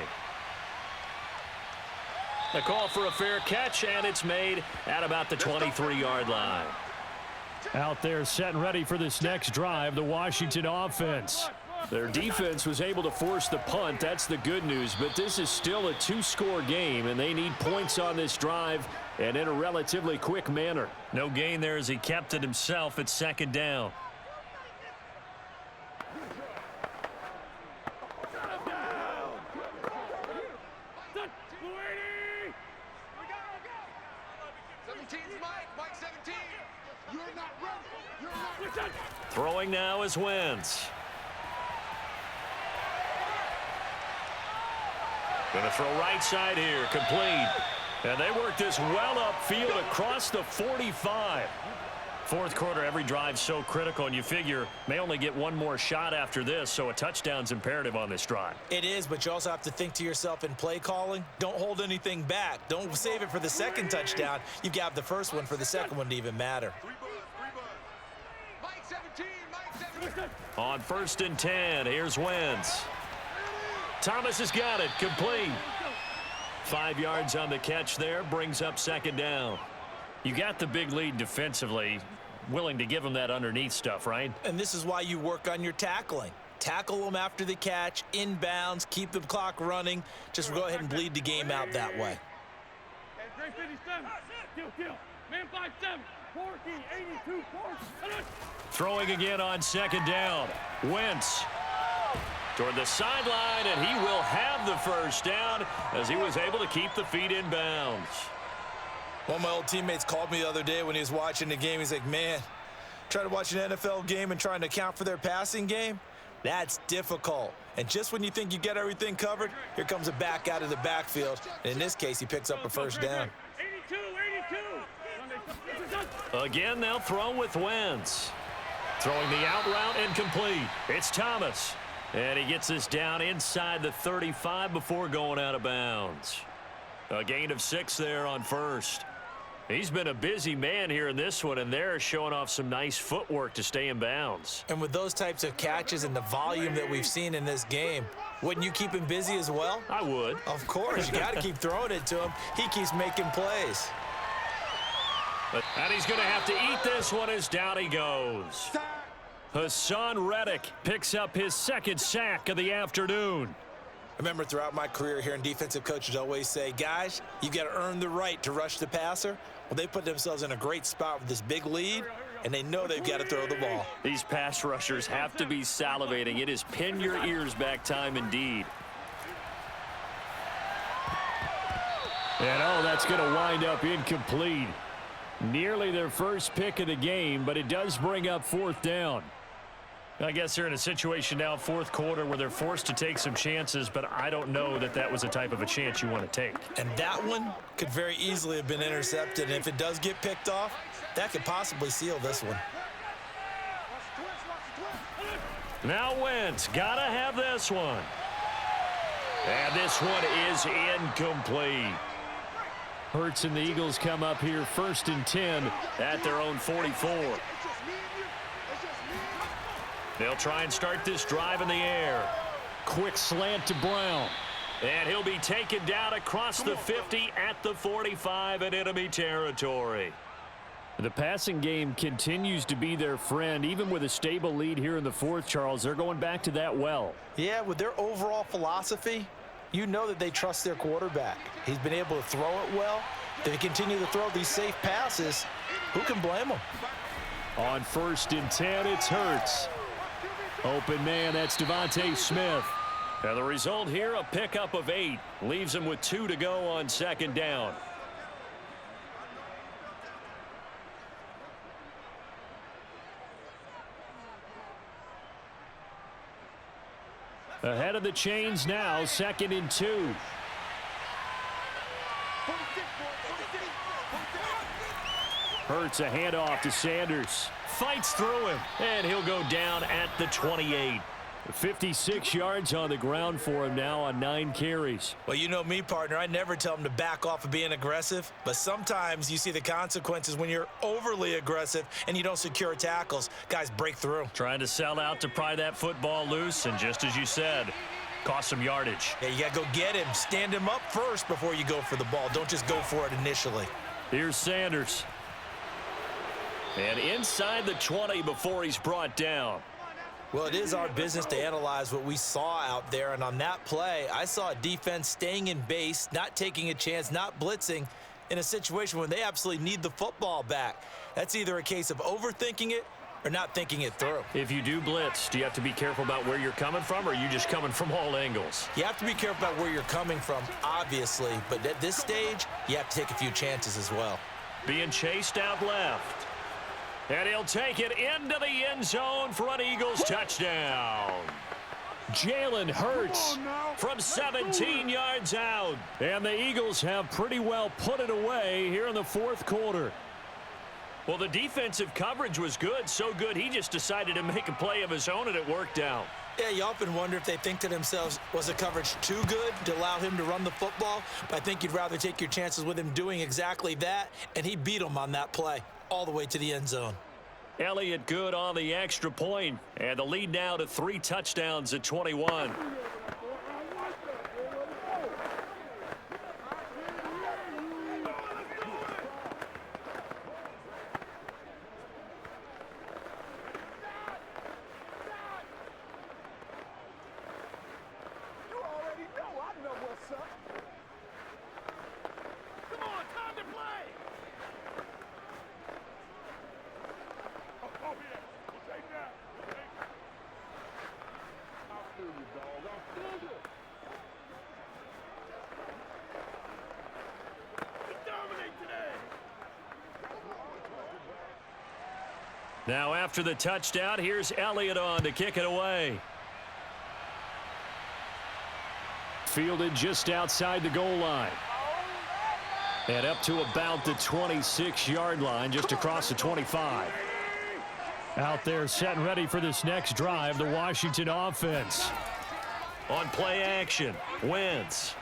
A call for a fair catch, and it's made at about the 23-yard line. Out there set and ready for this next drive, the Washington offense. Their defense was able to force the punt. That's the good news, but this is still a 2-score game, and they need points on this drive and in a relatively quick manner. No gain there as he kept it himself at 2nd down. Throwing now is Wentz. Going to throw right side here, complete. And they work this well upfield across the 45. 4th quarter, every drive so critical, and you figure may only get one more shot after this, so a touchdown's imperative on this drive. It is, but you also have to think to yourself in play calling, don't hold anything back. Don't save it for the 2nd touchdown. You've got the first one for the 2nd one to even matter. On 1st and 10, here's Wentz. Thomas has got it, complete. 5 yards on the catch there, brings up 2nd down. You got the big lead defensively, willing to give them that underneath stuff, right? And this is why you work on your tackling. Tackle them after the catch, inbounds, keep the clock running. Just go ahead and bleed the game out that way. Throwing again on 2nd down. Wentz. toward the sideline, and he will have the first down as he was able to keep the feet in bounds. One of my old teammates called me the other day when he was watching the game. He's like, man, trying to watch an NFL game and trying to account for their passing game, that's difficult. And just when you think you get everything covered, here comes a back out of the backfield. And in this case, he picks up a first down. 82. Again, they'll throw with Wentz. Throwing the out route incomplete. It's Thomas. And he gets this down inside the 35 before going out of bounds. A gain of 6 there on first. He's been a busy man here in this one, and they're showing off some nice footwork to stay in bounds. And with those types of catches and the volume that we've seen in this game, wouldn't you keep him busy as well? I would. Of course. You got to keep throwing it to him. He keeps making plays. And he's going to have to eat this one as down he goes. Hassan Reddick picks up his second sack of the afternoon. I remember throughout my career hearing defensive coaches always say, guys, you got to earn the right to rush the passer. Well, they put themselves in a great spot with this big lead, and they know they've got to throw the ball. These pass rushers have to be salivating. It is pin your ears back time indeed. And oh, that's going to wind up incomplete. Nearly their first pick of the game, but it does bring up fourth down. I guess they're in a situation now, fourth quarter, where they're forced to take some chances, but I don't know that that was the type of a chance you want to take. And that one could very easily have been intercepted, and if it does get picked off, that could possibly seal this one. Now Wentz, gotta have this one. And this one is incomplete. Hurts and the Eagles come up here first and 10 at their own 44. They'll try and start this drive in the air. Quick slant to Brown. And he'll be taken down across the 50 at the 45 in enemy territory. The passing game continues to be their friend. Even with a stable lead here in the fourth, Charles, they're going back to that well. Yeah, with their overall philosophy, you know that they trust their quarterback. He's been able to throw it well. They continue to throw these safe passes. Who can blame them? On first and 10, it's Hurts. Open man, that's Devontae Smith. And the result here, a pickup of 8. Leaves him with 2 to go on second down. Ahead of the chains now, second and 2. Hurts a handoff to Sanders. Fights through him, and he'll go down at the 28. 56 yards on the ground for him now on 9 carries. Well, you know me, partner. I never tell him to back off of being aggressive, but sometimes you see the consequences when you're overly aggressive and you don't secure tackles. Guys break through. Trying to sell out to pry that football loose, and just as you said, cost some yardage. Yeah, you got to go get him. Stand him up first before you go for the ball. Don't just go for it initially. Here's Sanders. And inside the 20 before he's brought down. Well, it is our business to analyze what we saw out there, and on that play, I saw a defense staying in base, not taking a chance, not blitzing, in a situation when they absolutely need the football back. That's either a case of overthinking it or not thinking it through. If you do blitz, do you have to be careful about where you're coming from, or are you just coming from all angles? You have to be careful about where you're coming from, obviously, but at this stage, you have to take a few chances as well. Being chased out left. And he'll take it into the end zone for an Eagles touchdown. Jalen Hurts from 17 yards out. And the Eagles have pretty well put it away here in the fourth quarter. Well, the defensive coverage was good, so good he just decided to make a play of his own, and it worked out. Yeah, you often wonder if they think to themselves, was the coverage too good to allow him to run the football? But I think you'd rather take your chances with him doing exactly that, and he beat him on that play all the way to the end zone. Elliott good on the extra point, and the lead now to 3 touchdowns at 21. Here you go. Now after the touchdown, here's Elliott on to kick it away. Fielded just outside the goal line. And up to about the 26-yard line, just across the 25. Out there set and ready for this next drive, the Washington offense. On play action, Wentz.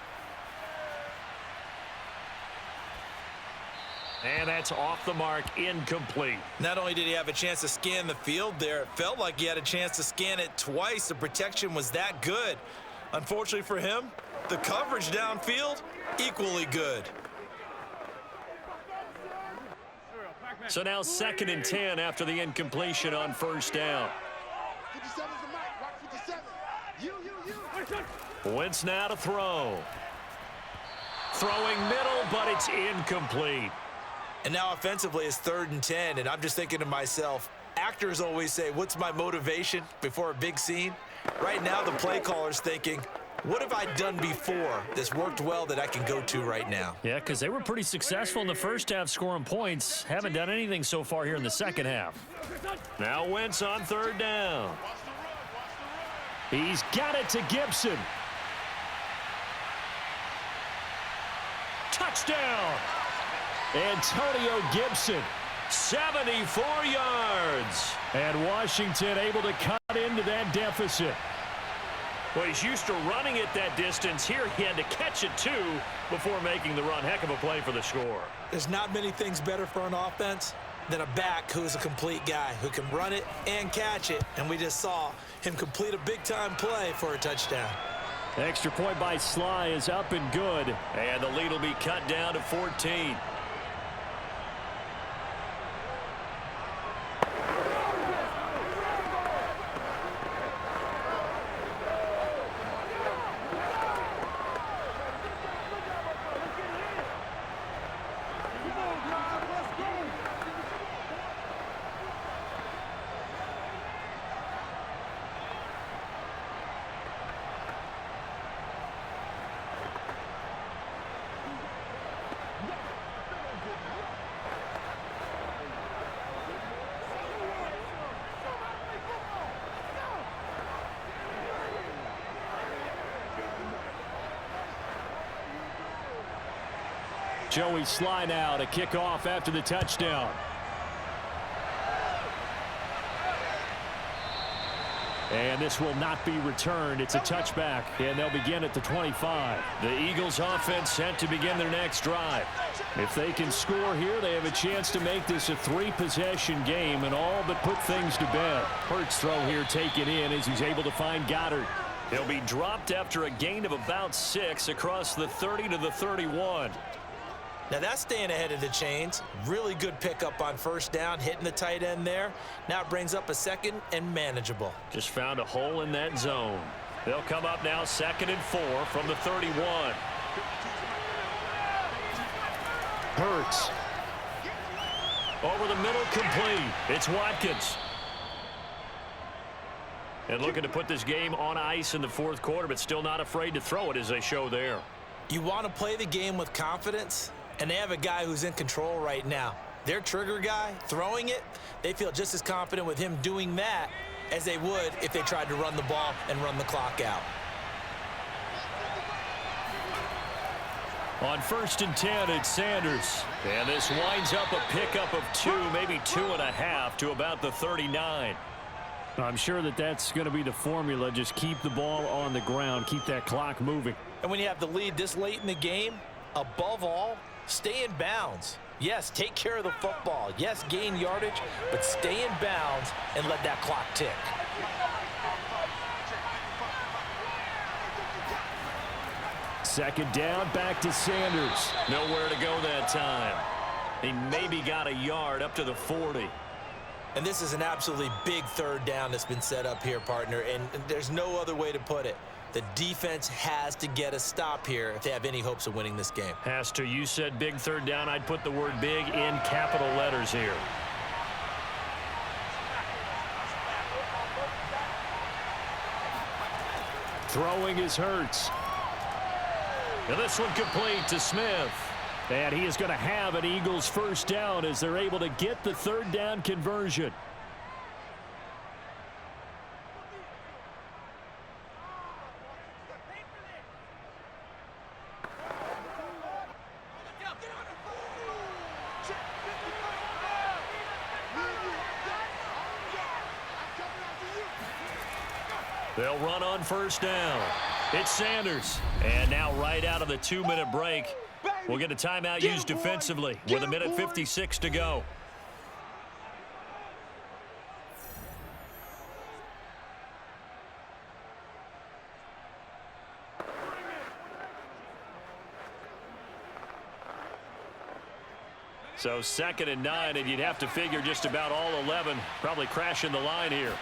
And that's off the mark, incomplete. Not only did he have a chance to scan the field there, it felt like he had a chance to scan it twice. The protection was that good. Unfortunately for him, the coverage downfield, equally good. So now 2nd and 10 after the incompletion on first down. 57's the mic. Watch 57. Wentz now to throw. Throwing middle, but it's incomplete. And now offensively it's 3rd and 10, and I'm just thinking to myself, actors always say, what's my motivation before a big scene? Right now the play caller's thinking, what have I done before that's worked well that I can go to right now? Yeah, because they were pretty successful in the first half scoring points. Haven't done anything so far here in the second half. Now Wentz on 3rd down. He's got it to Gibson. Touchdown! Antonio Gibson, 74 yards. And Washington able to cut into that deficit. Well, he's used to running it that distance. Here he had to catch it, too, before making the run. Heck of a play for the score. There's not many things better for an offense than a back who's a complete guy who can run it and catch it. And we just saw him complete a big-time play for a touchdown. Extra point by Sly is up and good. And the lead will be cut down to 14. Joey Sly now to kick off after the touchdown. And this will not be returned. It's a touchback, and they'll begin at the 25. The Eagles offense set to begin their next drive. If they can score here, they have a chance to make this a 3-possession game and all but put things to bed. Hurts throw here taken in as he's able to find Goddard. He'll be dropped after a gain of about 6 across the 30 to the 31. Now that's staying ahead of the chains. Really good pickup on first down, hitting the tight end there. Now it brings up a 2nd and manageable. Just found a hole in that zone. They'll come up now 2nd and 4 from the 31. Hurts. Over the middle, complete. It's Watkins. And looking to put this game on ice in the 4th quarter, but still not afraid to throw it as they show there. You want to play the game with confidence? And they have a guy who's in control right now. Their trigger guy, throwing it, they feel just as confident with him doing that as they would if they tried to run the ball and run the clock out. On 1st and 10, it's Sanders. And this winds up a pickup of 2, maybe 2.5 to about the 39. I'm sure that that's going to be the formula. Just keep the ball on the ground, keep that clock moving. And when you have the lead this late in the game, above all, stay in bounds. Yes, take care of the football. Yes, gain yardage, but stay in bounds and let that clock tick. Second down, back to Sanders. Nowhere to go that time. He maybe got a yard up to the 40. And this is an absolutely big 3rd down that's been set up here, partner, and there's no other way to put it. The defense has to get a stop here if they have any hopes of winning this game. Has to. You said big 3rd down. I'd put the word big in capital letters here. Throwing is Hurts. And this one complete to Smith. And he is going to have an Eagles 1st down as they're able to get the 3rd down conversion. They'll run on first down. It's Sanders. And now right out of the 2-minute break, we'll get a timeout used defensively with 1:56 to go. So 2nd and 9, and you'd have to figure just about all 11 probably crashing the line here.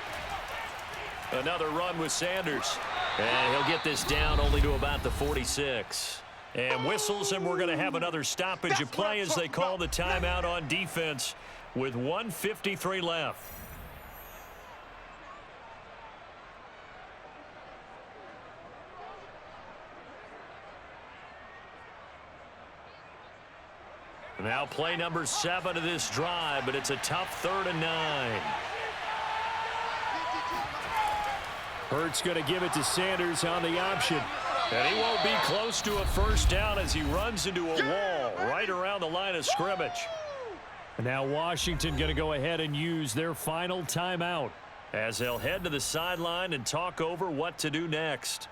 Another run with Sanders. And he'll get this down only to about the 46. And whistles, and we're going to have another stoppage of play as they call the timeout on defense with 1:53 left. Now play number 7 of this drive, but it's a tough 3rd and 9. Hurts going to give it to Sanders on the option. And he won't be close to a first down as he runs into a wall right around the line of scrimmage. And now Washington going to go ahead and use their final timeout as they'll head to the sideline and talk over what to do next.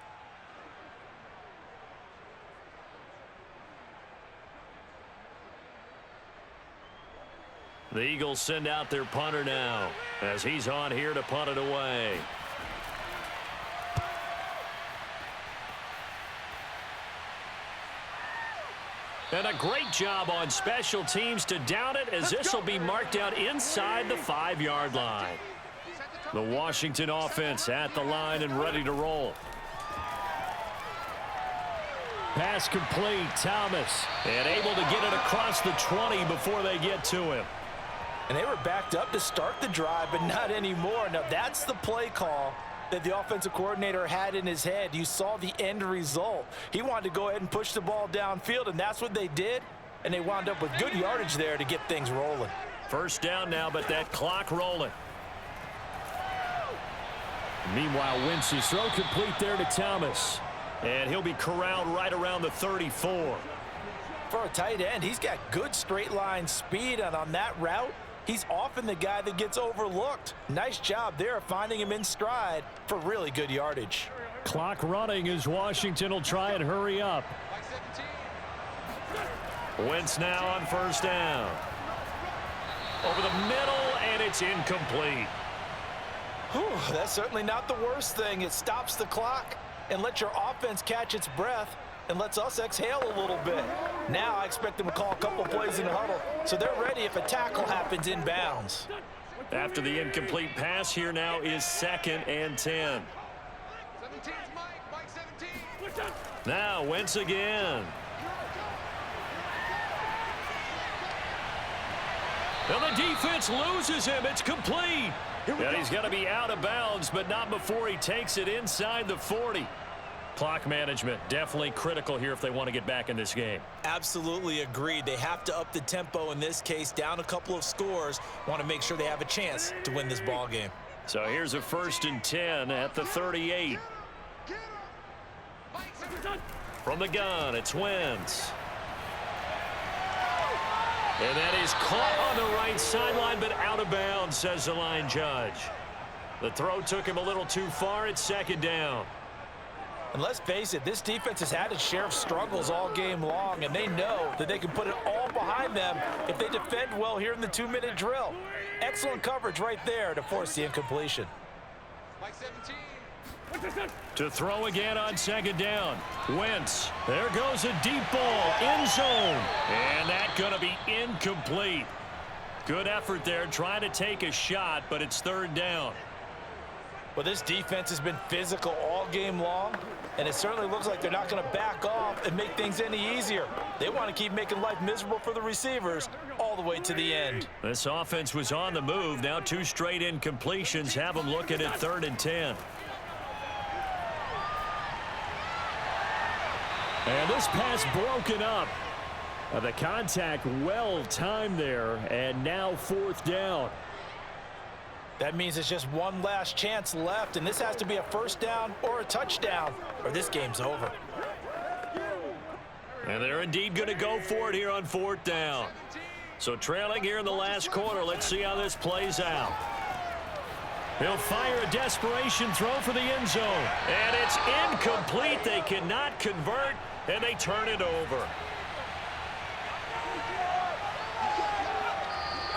The Eagles send out their punter now as he's on here to punt it away. And a great job on special teams to down it as this will be marked out inside the 5-yard line. The Washington offense at the line and ready to roll. Pass complete, Thomas. And able to get it across the 20 before they get to him. And they were backed up to start the drive, but not anymore. Now, that's the play call that the offensive coordinator had in his head. You saw the end result. He wanted to go ahead and push the ball downfield, and that's what they did. And they wound up with good yardage there to get things rolling. First down now, but that clock rolling. Meanwhile, Wentz's throw complete there to Thomas. And he'll be corralled right around the 34. For a tight end, he's got good straight line speed, and on that route, he's often the guy that gets overlooked. Nice job there finding him in stride for really good yardage. Clock running as Washington will try and hurry up. Wentz now on first down. Over the middle, and it's incomplete. Whew, that's certainly not the worst thing. It stops the clock and lets your offense catch its breath and lets us exhale a little bit. Now I expect them to call a couple plays in the huddle, so they're ready if a tackle happens inbounds. After the incomplete pass, here now is 2nd and 10. Now Wentz again. And the defense loses him. It's complete. And he's going to be out of bounds, but not before he takes it inside the 40. Clock management definitely critical here if they want to get back in this game. Absolutely agreed. They have to up the tempo in this case, down a couple of scores. Want to make sure they have a chance to win this ball game. So here's a 1st and 10 at the 38. From the gun, it's Wentz. And that is caught on the right sideline, but out of bounds, says the line judge. The throw took him a little too far. It's 2nd down. And let's face it, this defense has had its share of struggles all game long, and they know that they can put it all behind them if they defend well here in the 2-minute drill. Excellent coverage right there to force the incompletion. To throw again on 2nd down. Wentz. There goes a deep ball. End zone. And that's going to be incomplete. Good effort there trying to take a shot, but it's 3rd down. Well, this defense has been physical all game long, and it certainly looks like they're not going to back off and make things any easier. They want to keep making life miserable for the receivers all the way to the end. This offense was on the move. Now 2 straight incompletions have them looking at 3rd and 10. And this pass broken up. The contact well timed there, and now 4th down. That means it's just one last chance left, and this has to be a first down or a touchdown, or this game's over. And they're indeed going to go for it here on 4th down. So trailing here in the last quarter, let's see how this plays out. He'll fire a desperation throw for the end zone. And it's incomplete. They cannot convert, and they turn it over.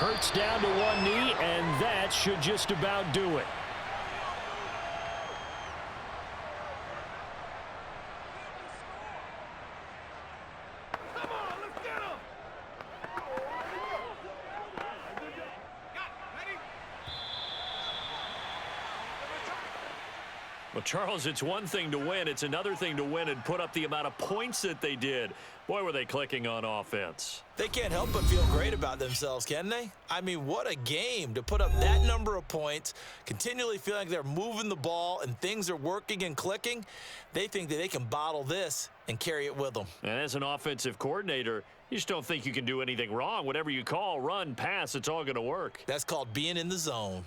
Hurts down to one knee, and that should just about do it. Well, Charles, it's one thing to win. It's another thing to win and put up the amount of points that they did. Boy, were they clicking on offense. They can't help but feel great about themselves, can they? I mean, what a game to put up that number of points, continually feeling like they're moving the ball and things are working and clicking. They think that they can bottle this and carry it with them. And as an offensive coordinator, you just don't think you can do anything wrong. Whatever you call, run, pass, it's all going to work. That's called being in the zone.